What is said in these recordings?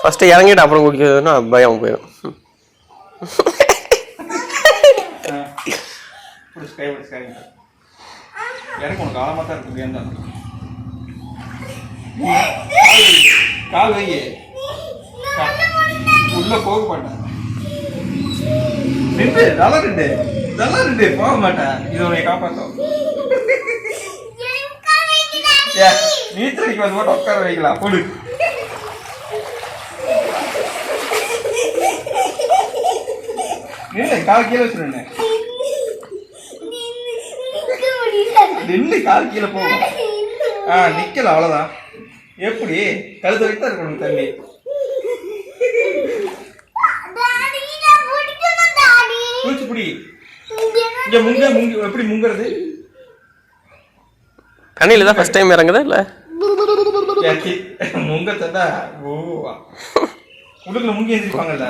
First இறங்கிட்டு அப்புறம் குடிக்கிறதுனா பயம் போயிடும். எனக்கு உனக்கு ஆழமாக தான் இருக்கு வேண்டாம். கால் வை உள்ள போக மாட்டேன். நின்று நல்லா நின்று போக மாட்டேன். இது உன்னை காப்பாற்றும். நீச்சல் அடிக்க வந்து மட்டும் உட்கார வைக்கலாம். போடு. நின்று கால் கீழே வச்சுருந்தேன். நின்று கால் கீழே போகும். நிக்கல அவ்வளவுதான். எப்படி கழுத்து வரைக்கும் தான் இருக்கணும் தண்ணி. குளிச்சுப்புடி. இங்க முங்க எப்படி முங்குறது? தண்ணியில தான் ஃபர்ஸ்ட் டைம் இறங்குதா இல்ல முங்க தந்தா உடுக்குல முங்கி எழுந்திருப்பாங்கல்ல,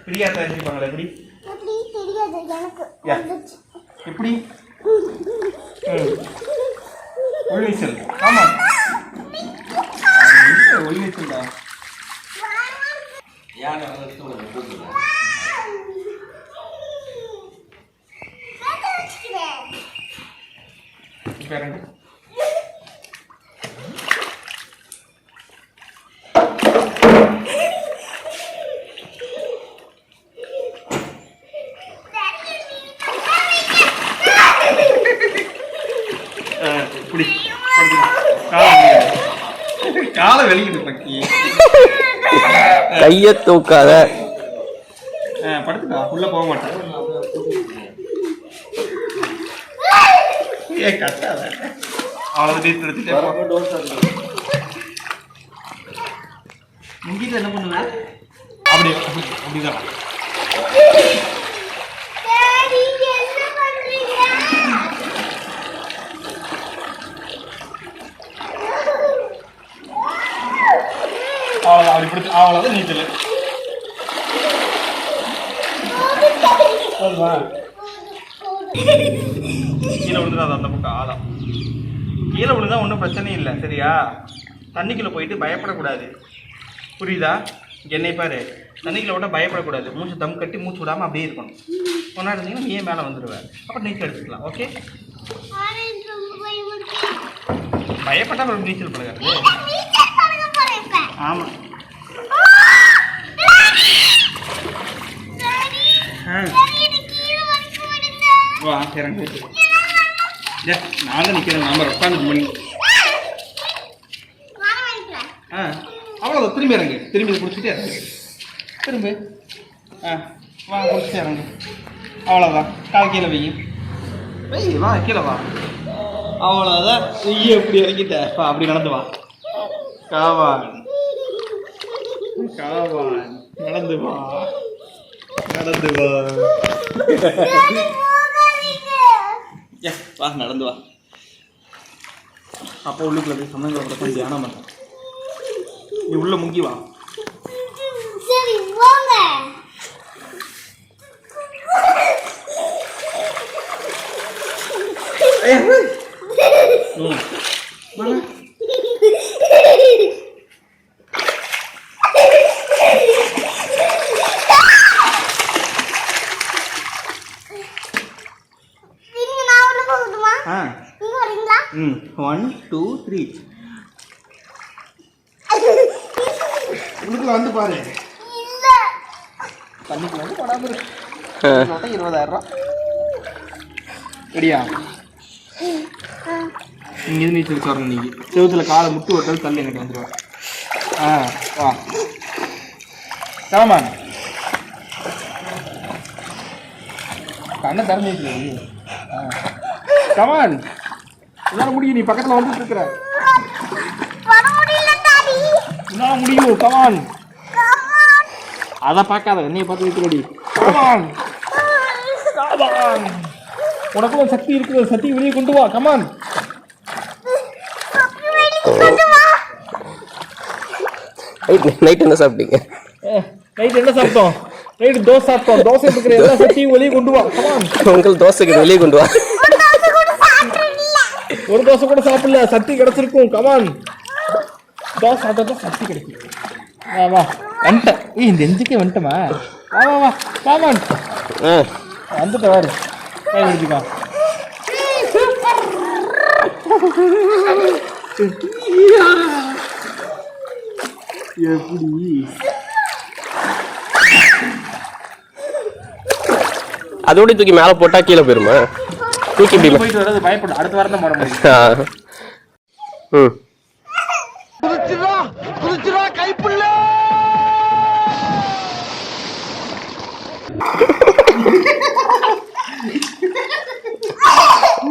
பிரியாத எழுந்திருப்பாங்கல்ல. எப்படி எப்படி உள்நீச்சல். ஆமா உள்நீச்சல் தான். காலை வெளியிடு பக்கி. கைய தூக்காத. படுத்துக்கா, உள்ள போக மாட்டேன். கட்டாத அவ்வளவு டீட் எடுத்துட்டு முங்கிட்டு என்ன பண்ணுவேன்? அப்படிதான் அவ்வளோதான். அப்படி பிடிச்சி அவ்வளோதான் நீச்சல். கீழே விழுந்துடாது அந்த பக்கம் ஆழம். கீழே விழுந்தா ஒன்றும் பிரச்சனை இல்லை, சரியா? தண்ணிக்குள்ளே போயிட்டு பயப்படக்கூடாது, புரியுதா? என்னை பாரு, தண்ணிக்குள்ளே விட்டால் பயப்படக்கூடாது. மூச்சு தம் கட்டி மூச்சு விடாமல் அப்படியே இருக்கணும். ஒன்றா இருந்தீங்கன்னா நீயே மேலே வந்துடுவேன். அப்புறம் நீச்சல் எடுத்துக்கலாம். ஓகே? பயப்பட்டா அப்புறம் நீச்சல் பழகாது. ஆமாம். வா இறங்கு. நான் தான் நிற்கிறேன். நாம உட்காந்து பண்ணி அவ்வளோதான். திரும்பி இறங்கு. திரும்பி குடிச்சிட்டே இறங்கு. திரும்பி வா குடிச்சிட்டே இறங்கு. அவ்வளோதான். கால் கீழே வை. வா கீழே வா. அவ்வளோதான். வெய்ய எப்படி இறங்கிட்ட. வா அப்படி நடந்து வா. காவான் நடந்து வா. வா நடந்து வா. அப்போ உள்ளுக்குள்ள போய் சமயங்களோட கொஞ்சம் தியானம் பண்ண. நீ உள்ள முங்கி வா. One two three. உள்ளுக்குள்ள வந்து பாரு. தண்ணிக்குள்ள வந்து படாம இருக்கு. 20,000 ரெடியா? இங்கே நீச்சல் வரணும். நீங்கள் செவத்துல காலை முட்டு ஒருத்தர் தள்ளி எனக்கு வந்துடுவேன். வா சாமான் கண்ணை திறந்துச்சு. கமான் உன்னால முடியும். நீ பக்கத்தில் வந்துட்டு இருக்கிற. உன்னால முடியும். கமான் அதை பார்க்காத, என்னைய பார்த்து வைக்கிறோடி. கமான் உனக்குள்ள சக்தி இருக்குது. சக்தி வெளியே கொண்டு வா. கமான் நைட் என்ன சாப்பிட்டீங்க? நைட் என்ன சாப்பிட்டோம்? நைட் தோசை சாப்பிட்டோம். தோசை இருக்கிற எல்லா சக்தியும் வெளியே கொண்டு வா. கமான் உங்கள் தோசைக்கு வெளியே கொண்டு வா. ஒரு தோசை கூட சாப்பிடல, சக்தி கிடைச்சிருக்கும். கமான் தோசை சாப்பிட்டா சக்தி கிடைக்கும். வா வா வந்துட்டேன். இந்த எஞ்சுக்கே வந்துட்டோமா? வா வா வா வாமா ஆ வந்துட்டு வாரு கை எடுத்துக்கோ. எப்படி அதோட தூக்கி மேலே போட்டா கீழே போயிருமா? தூக்கி இப்படி போயிட்டு வர்றது பயப்படும். அடுத்த வாரம் தான் போட முடியும். ஆ. ம்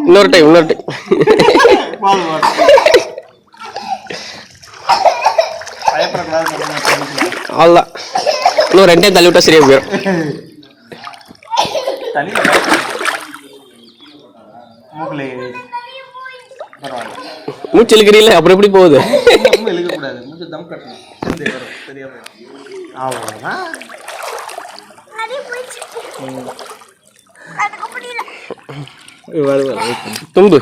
இன்னொரு டைம் பயப்படக்கூடாது. அவ்வளோதான். இன்னும் 2 டைம் தள்ளி விட்டா சரியா போயிடும். தண்ணி மூக்கில் பரவாயில்ல. மூச்சு இழுக்கிறீங்களே அப்புறம் எப்படி போகுது? ரொம்ப இழுக்கக்கூடாது. மூச்சு தம் கட்டணும். சரியா போயிடும். அவ்வளோதான். தும்பு